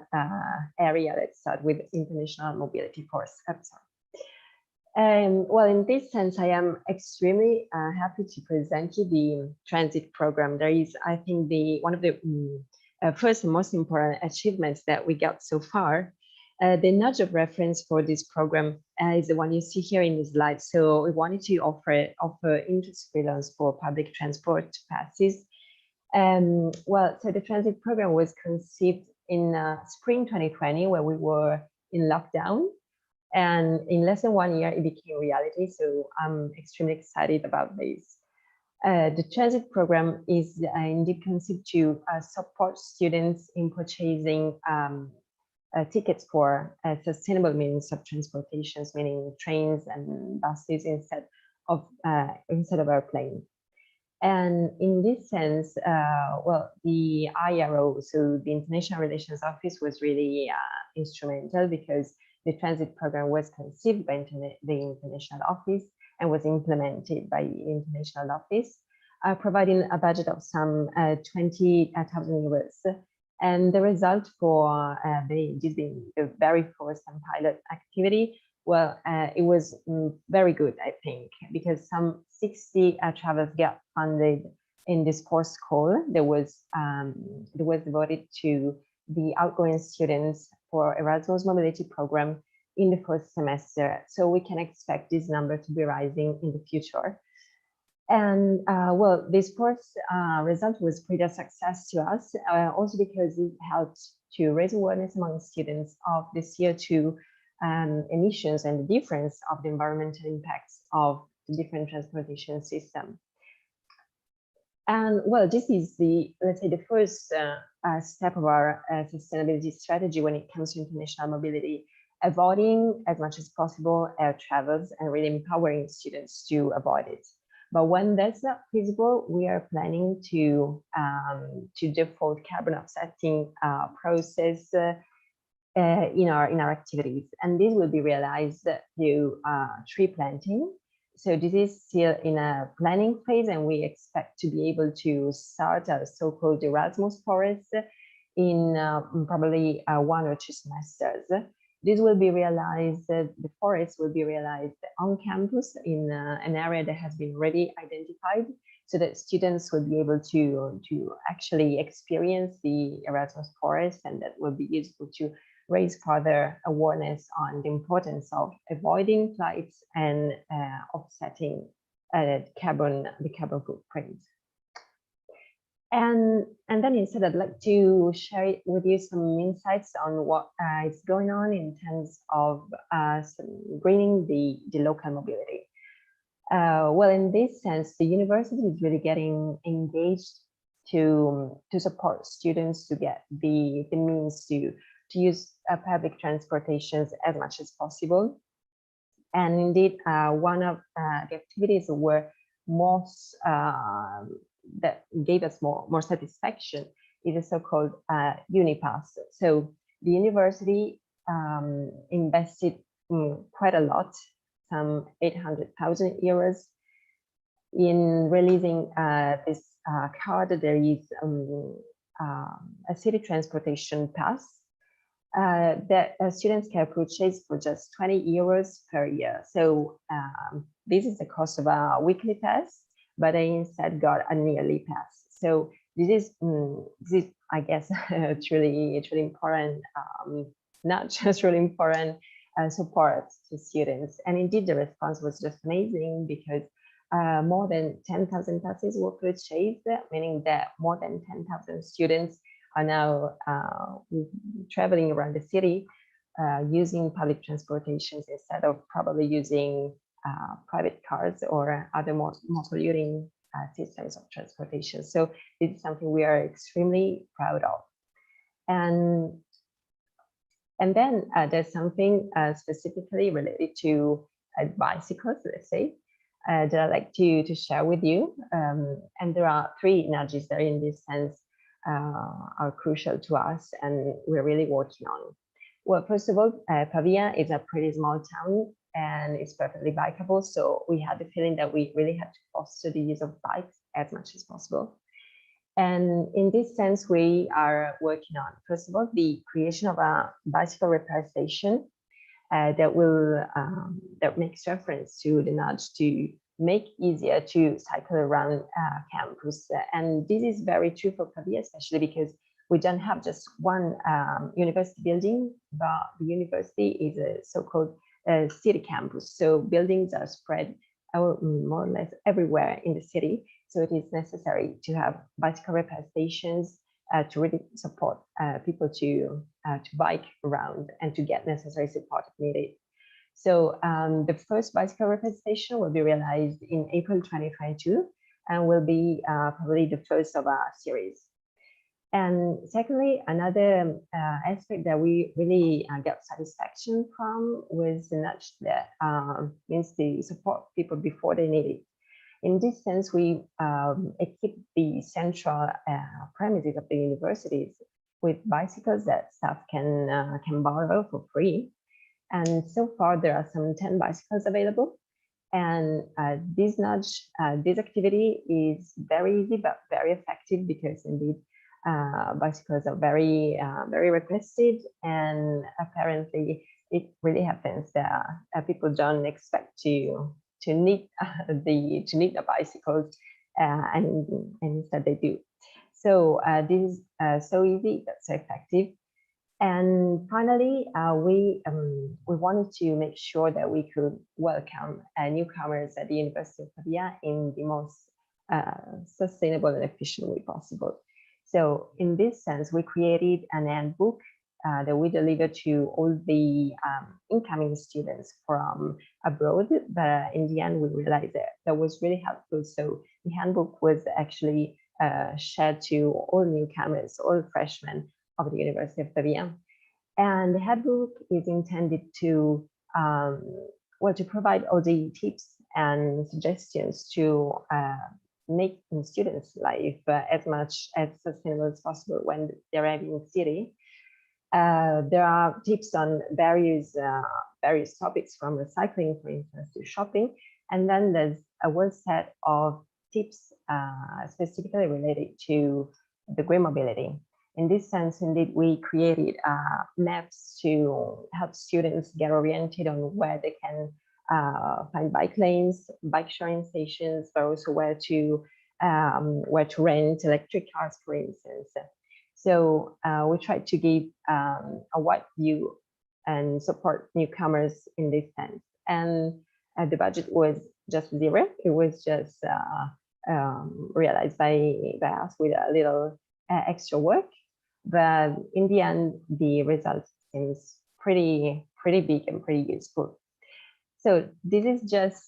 area, let's start with international mobility first. Well, in this sense, I am extremely happy to present you the transit program. There is, I think, one of the first and most important achievements that we got so far. The nudge of reference for this program is the one you see here in the slide. So we wanted to offer interest-free loans for public transport passes. Well, so the transit program was conceived in spring 2020, where we were in lockdown. And in less than 1 year, it became reality. So I'm extremely excited about this. The transit program is indeed conceived to support students in purchasing tickets for sustainable means of transportations, meaning trains and buses instead of airplane. And in this sense, well, the IRO, so the International Relations Office, was really instrumental because the transit program was conceived by the International Office and was implemented by the International Office, providing a budget of some 20,000 euros. And the result for this being the very first and pilot activity, well, it was very good, I think, because some 60 travels got funded in this first call. There was devoted to the outgoing students for Erasmus mobility program in the first semester. So we can expect this number to be rising in the future. And well, this first result was quite a success to us, also because it helped to raise awareness among students of the CO2 emissions and the difference of the environmental impacts of the different transportation system. And well, this is let's say, the first step of our sustainability strategy when it comes to international mobility, avoiding as much as possible air travels and really empowering students to avoid it. But when that's not feasible, we are planning to default carbon offsetting process in our activities, and this will be realized through tree planting. So this is still in a planning phase, and we expect to be able to start a so-called Erasmus forest in probably 1 or 2 semesters. This will be realized, the forest will be realized on campus in an area that has been already identified, so that students will be able to actually experience the Erasmus forest, and that will be useful to raise further awareness on the importance of avoiding flights and offsetting the carbon footprint. And then instead, I'd like to share with you some insights on what is going on in terms of greening the local mobility. Well, in this sense, the university is really getting engaged to support students to get the means to to use public transportations as much as possible. And indeed, one of the activities were most that gave us more satisfaction is a so-called UniPass. So the university invested quite a lot, some 800,000 euros, in releasing this card. There is a city transportation pass that students can purchase for just 20 euros per year. So this is the cost of a weekly pass, but I instead got a yearly pass. So this is I guess truly important, not just really important support to students. And indeed, the response was just amazing, because more than 10,000 passes were purchased, meaning that more than 10,000 students are now traveling around the city using public transportations instead of probably using private cars or other more polluting systems of transportation. So this is something we are extremely proud of. And then there's something specifically related to bicycles, let's say, that I'd like to share with you. And there are 3 nudges that in this sense are crucial to us and we're really working on. Well, first of all, Pavia is a pretty small town and it's perfectly bikeable. So we had the feeling that we really had to foster the use of bikes as much as possible. And in this sense, we are working on, first of all, the creation of a bicycle repair station that makes reference to the nudge to make easier to cycle around campus. And this is very true for Pavia, especially because we don't have just one university building, but the university is a so-called city campus. So buildings are spread more or less everywhere in the city. So it is necessary to have bicycle repair stations to really support people to bike around and to get necessary support if needed. So the first bicycle repair station will be realized in April 2022 and will be probably the first of a series. And secondly, another aspect that we really got satisfaction from was the nudge that means to support people before they need it. In this sense, we equip the central premises of the universities with bicycles that staff can borrow for free. And so far, there are some 10 bicycles available. And this nudge, this activity is very easy, but very effective, because indeed, bicycles are very requested, and apparently it really happens that people don't expect to need the bicycles, and instead they do. So this is so easy, but so effective. And finally, we wanted to make sure that we could welcome newcomers at the University of Pavia in the most sustainable and efficient way possible. So in this sense, we created an handbook that we deliver to all the incoming students from abroad. But in the end, we realized that was really helpful. So the handbook was actually shared to all newcomers, all freshmen of the University of Pavia. And the handbook is intended to, to provide all the tips and suggestions to make students' life as much as sustainable as possible when they're arriving in the city. There are tips on various topics, from recycling, for instance, to shopping. And then there's a whole set of tips specifically related to the green mobility. In this sense, indeed, we created maps to help students get oriented on where they can find bike lanes, bike sharing stations, but also where to rent electric cars, for instance. So we tried to give a wide view and support newcomers in this sense. And the budget was just zero. It was just realized by us with a little extra work. But in the end, the result seems pretty big and pretty useful. So this is just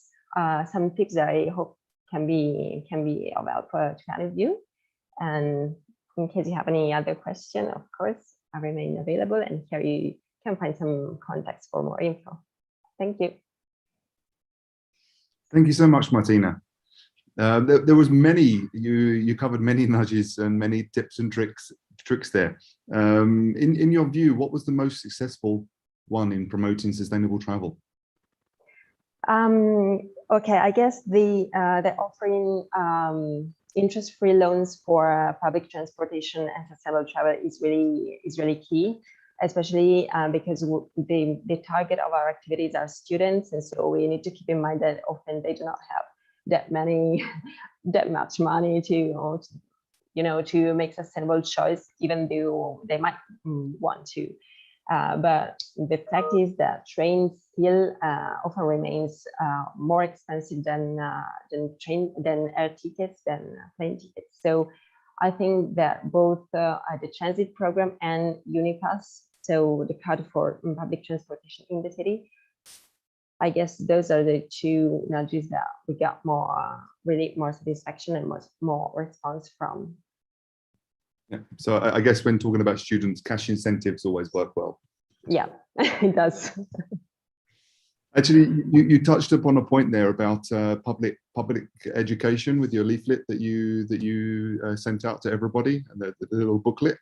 some tips that I hope can be of help to kind of you. And in case you have any other question, of course, remain available, and here you can find some contacts for more info. Thank you. Thank you so much, Martina. There was many, you covered many nudges and many tips and tricks there. In your view, what was the most successful one in promoting sustainable travel? Okay, I guess the offering interest-free loans for public transportation and sustainable travel is really key, especially because the target of our activities are students, and so we need to keep in mind that often they do not have that much money to to make sustainable choice, even though they might want to. But the fact is that trains still often remains more expensive than air tickets, than plane tickets. So I think that both the transit program and Unipass, so the card for public transportation in the city, I guess those are the two nudges that we got really more satisfaction and more response from. Yeah. So I guess when talking about students, cash incentives always work well. Yeah, it does. Actually, you touched upon a point there about public education with your leaflet that you sent out to everybody, and the little booklet.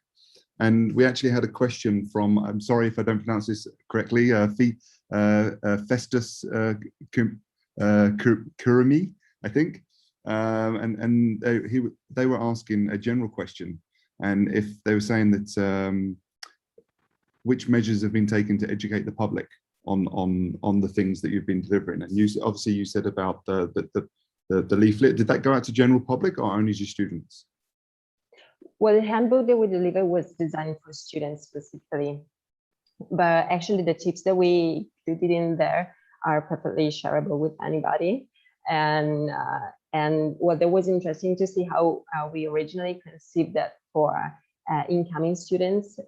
And we actually had a question from, I'm sorry if I don't pronounce this correctly, Festus Kurumi, I think. And they were asking a general question, and if they were saying that which measures have been taken to educate the public on the things that you've been delivering. And you obviously you said about the leaflet. Did that go out to general public or only to students? Well, the handbook that we delivered was designed for students specifically, but actually the tips that we included in there are perfectly shareable with anybody. And well, that was interesting to see how we originally conceived that for incoming students,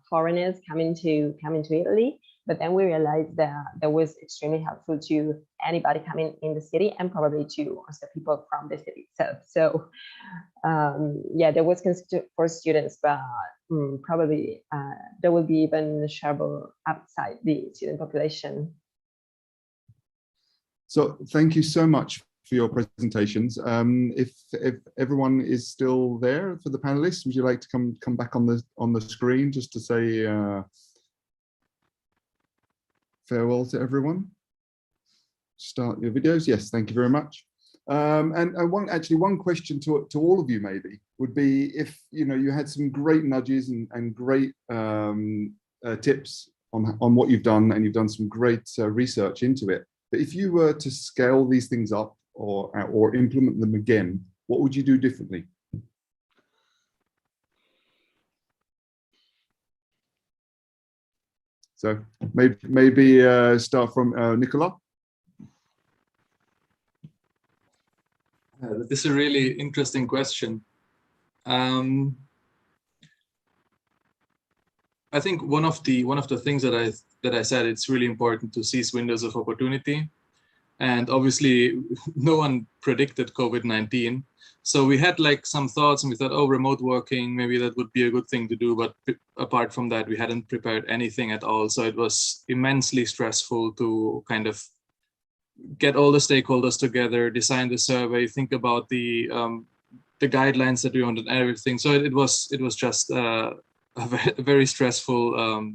foreigners coming to Italy. But then we realized that was extremely helpful to anybody coming in the city, and probably to also people from the city itself. So yeah, that was considered for students, but probably there will be even shareable outside the student population. So thank you so much for your presentations. If everyone is still there for the panelists, would you like to come back on the screen just to say farewell to everyone? Start your videos. Yes, thank you very much. And one question to all of you maybe would be, if you had some great nudges and great tips on what you've done, and you've done some great research into it. But if you were to scale these things up or implement them again, what would you do differently? So maybe start from Nicola. This is a really interesting question. I think one of the things that I said, it's really important to seize windows of opportunity. And obviously, no one predicted COVID-19. So we had like some thoughts, and we thought, oh, remote working, maybe that would be a good thing to do. But apart from that, we hadn't prepared anything at all. So it was immensely stressful to kind of get all the stakeholders together, design the survey, think about the guidelines that we wanted, and everything. So it was just a very stressful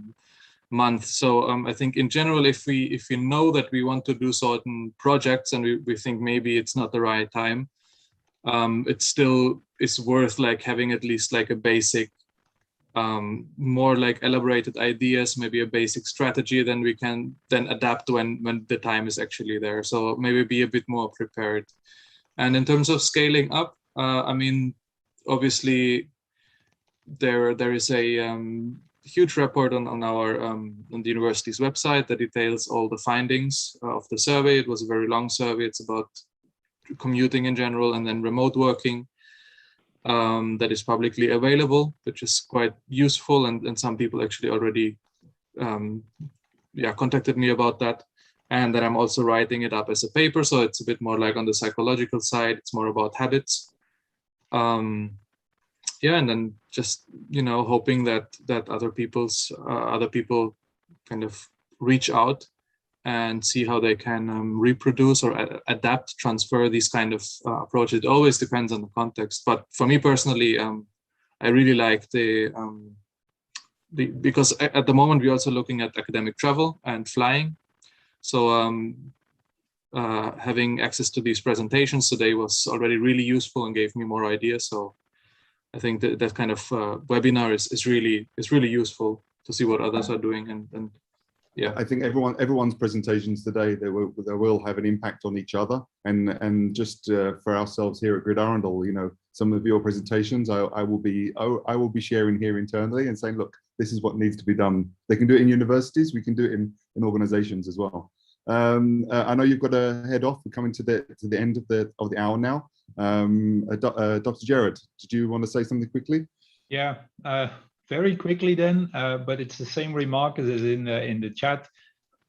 month. So I think in general, if we know that we want to do certain projects and we think maybe it's not the right time, it still is worth like having at least like a basic, more like elaborated ideas, maybe a basic strategy, then we can then adapt when the time is actually there. So maybe be a bit more prepared. And in terms of scaling up, I mean, obviously there is a huge report on the university's website that details all the findings of the survey. It was a very long survey. It's about commuting in general, and then remote working. That is publicly available, which is quite useful, and some people actually already contacted me about that. And then I'm also writing it up as a paper, so it's a bit more like on the psychological side. It's more about habits. yeah, and then just, you know, hoping that other people kind of reach out and see how they can reproduce or adapt, transfer these kind of approaches. It always depends on the context. But for me personally, I really like because at the moment we're also looking at academic travel and flying. So having access to these presentations today was already really useful and gave me more ideas. So I think that kind of webinar is really useful to see what others are doing, and yeah, I think everyone's presentations today, they will have an impact on each other, and just for ourselves here at Grid Arundel, you know, some of your presentations I will be sharing here internally and saying, look, this is what needs to be done. They can do it in universities, we can do it in organizations as well. I know you've got to head off. We're coming to the end of the hour now. Dr. Jared, did you want to say something quickly? Yeah, very quickly then, but it's the same remark as in the chat.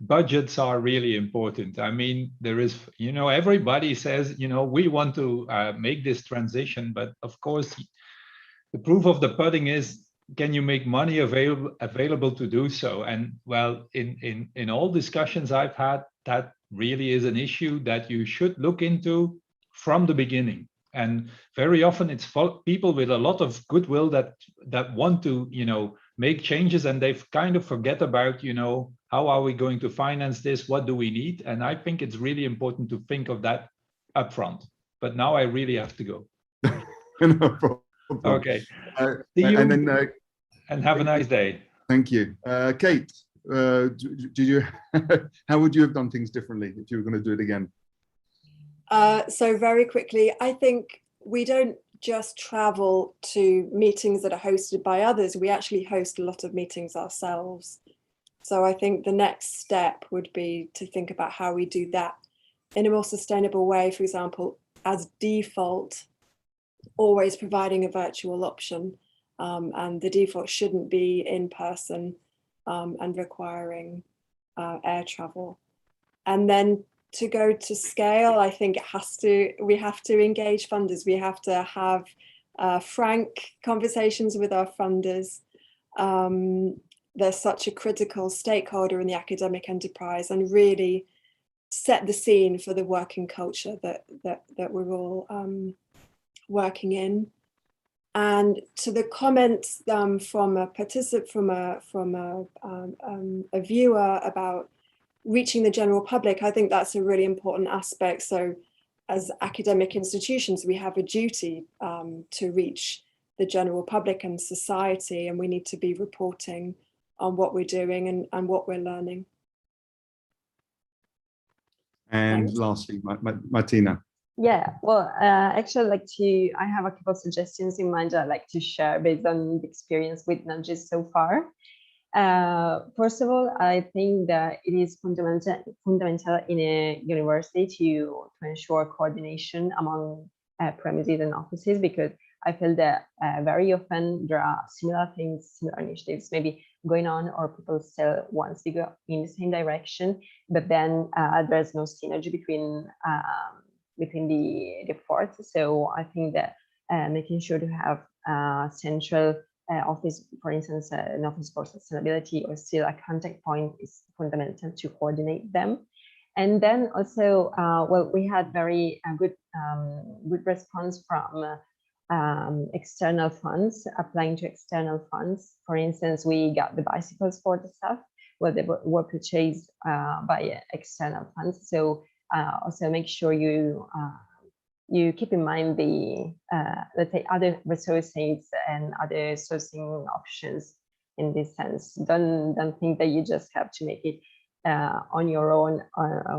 Budgets are really important. I mean, there is, you know, everybody says, you know, we want to make this transition, but of course, the proof of the pudding is, can you make money available to do so? And well, in all discussions I've had, that really is an issue that you should look into from the beginning. And very often it's people with a lot of goodwill that want to, you know, make changes, and they've kind of forget about, you know, how are we going to finance this? What do we need? And I think it's really important to think of that upfront. But now I really have to go. No problem. Okay. See you, and then and have a nice day. Thank you, Kate. Did you? How would you have done things differently if you were going to do it again? So very quickly, I think we don't just travel to meetings that are hosted by others. We actually host a lot of meetings ourselves. So I think the next step would be to think about how we do that in a more sustainable way. For example, as default, always providing a virtual option, and the default shouldn't be in person and requiring air travel. And then to go to scale, I think we have to engage funders. We have to have frank conversations with our funders. They're such a critical stakeholder in the academic enterprise, and really set the scene for the working culture that we're all working in. And to the comments from a participant, from a viewer about reaching the general public, I think that's a really important aspect. So as academic institutions, we have a duty to reach the general public and society, and we need to be reporting on what we're doing and what we're learning. And Thanks. lastly, Martina. Yeah, well, actually, I have a couple of suggestions in mind that I'd like to share based on the experience with NUDGES so far. First of all, I think that it is fundamental in a university to ensure coordination among premises and offices, because I feel that very often there are similar things, similar initiatives maybe going on, or people still want to go in the same direction, but then there's no synergy between the efforts. So I think that making sure to have central office, for instance, an office for sustainability, or still a contact point, is fundamental to coordinate them. And then also, well, we had very good response from external funds, applying to external funds. For instance, we got the bicycles for the staff, well, they were purchased by external funds. So also make sure you keep in mind the let's say other resources and other sourcing options in this sense. Don't think that you just have to make it on your own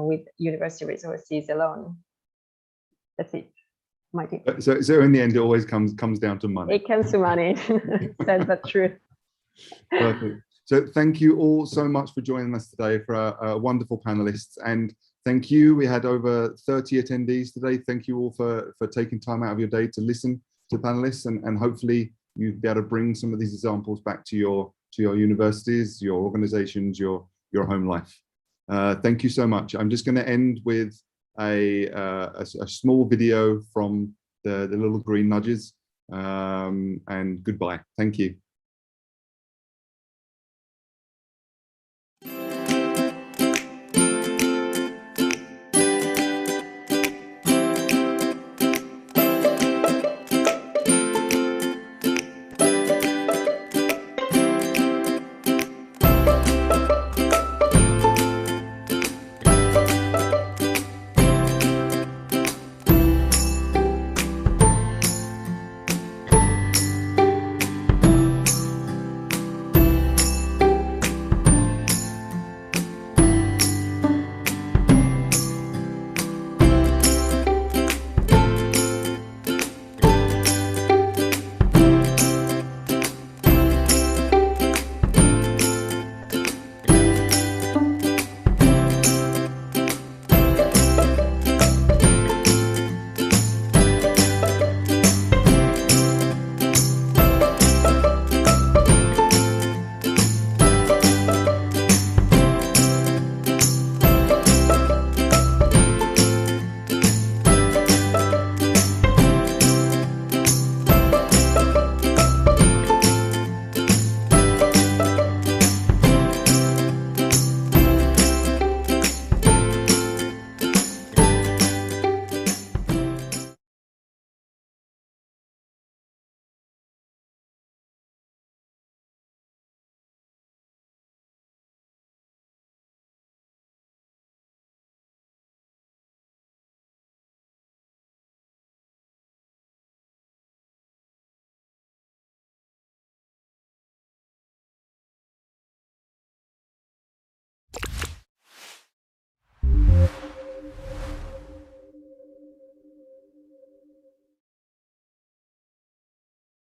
with university resources alone. That's it. My tip. So in the end, it always comes down to money. It comes to money. That's but true. Perfect. So thank you all so much for joining us today, for our wonderful panelists, and thank you. We had over 30 attendees today. Thank you all for taking time out of your day to listen to panelists, and hopefully you'll be able to bring some of these examples back to your universities, your organizations, your home life. Thank you so much. I'm just going to end with a small video from the Little Green Nudges. and goodbye. Thank you.